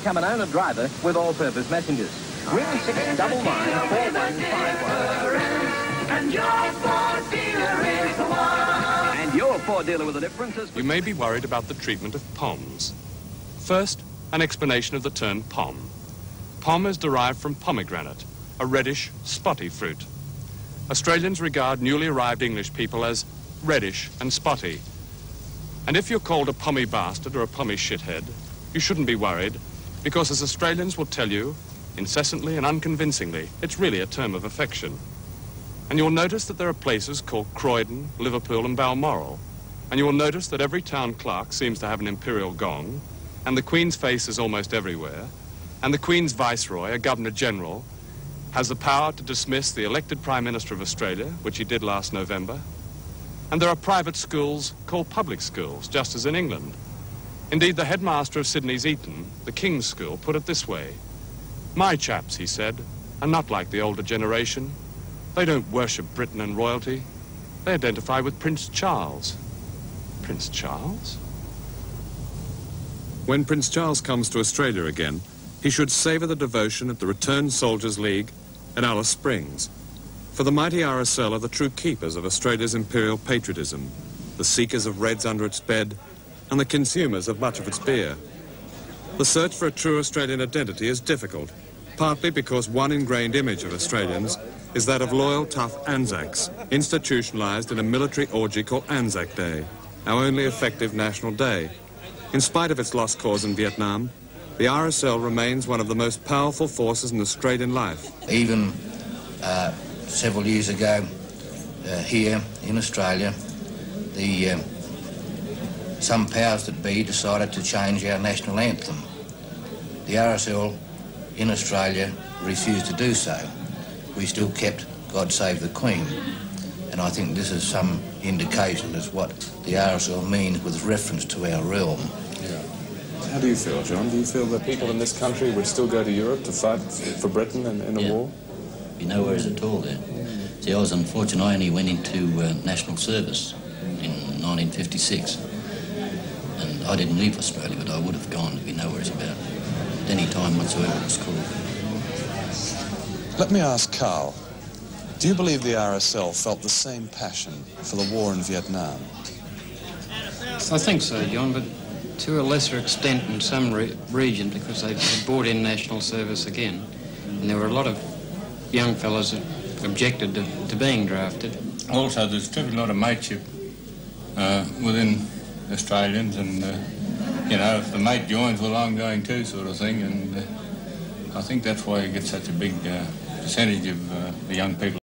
become an owner driver with all-purpose messengers. Ring 699-4151. And your Ford dealer is the one. And your Ford dealer with the differences. You may be worried about the treatment of poms. First, an explanation of the term pom. Pom is derived from pomegranate, a reddish, spotty fruit. Australians regard newly arrived English people as reddish and spotty. And if you're called a pommy bastard or a pommy shithead, you shouldn't be worried, because as Australians will tell you, incessantly and unconvincingly, it's really a term of affection. And you'll notice that there are places called Croydon, Liverpool and Balmoral. And you will notice that every town clerk seems to have an imperial gong, and the Queen's face is almost everywhere, and the Queen's Viceroy, a Governor-General, has the power to dismiss the elected Prime Minister of Australia, which he did last November. And there are private schools called public schools, just as in England. Indeed, the headmaster of Sydney's Eton, the King's School, put it this way. My chaps, he said, are not like the older generation. They don't worship Britain and royalty. They identify with Prince Charles. Prince Charles? When Prince Charles comes to Australia again, he should savour the devotion of the Returned Soldiers League and Alice Springs. For the mighty RSL are the true keepers of Australia's imperial patriotism, the seekers of reds under its bed, and the consumers of much of its beer. The search for a true Australian identity is difficult, partly because one ingrained image of Australians is that of loyal, tough Anzacs, institutionalised in a military orgy called Anzac Day, our only effective national day. In spite of its lost cause in Vietnam, the RSL remains one of the most powerful forces in Australian life. Even several years ago, here in Australia, some powers that be decided to change our national anthem. The RSL in Australia refused to do so. We still kept God Save the Queen. And I think this is some indication as what the RSL means with reference to our realm. Yeah. How do you feel, John? Do you feel that people in this country would still go to Europe to fight for Britain in a war? Be nowhere at all there. See, I was unfortunate. I only went into national service in 1956. And I didn't leave Australia, but I would have gone to be nowhere about at any time whatsoever it was called. Let me ask Carl, do you believe the RSL felt the same passion for the war in Vietnam? I think so, John, but to a lesser extent in some region, because they brought in national service again. And there were a lot of young fellows that objected to being drafted. Also, there's still a lot of mateship within Australians, and you know, if the mate joins, well, I'm going too, sort of thing. And I think that's why you get such a big percentage of the young people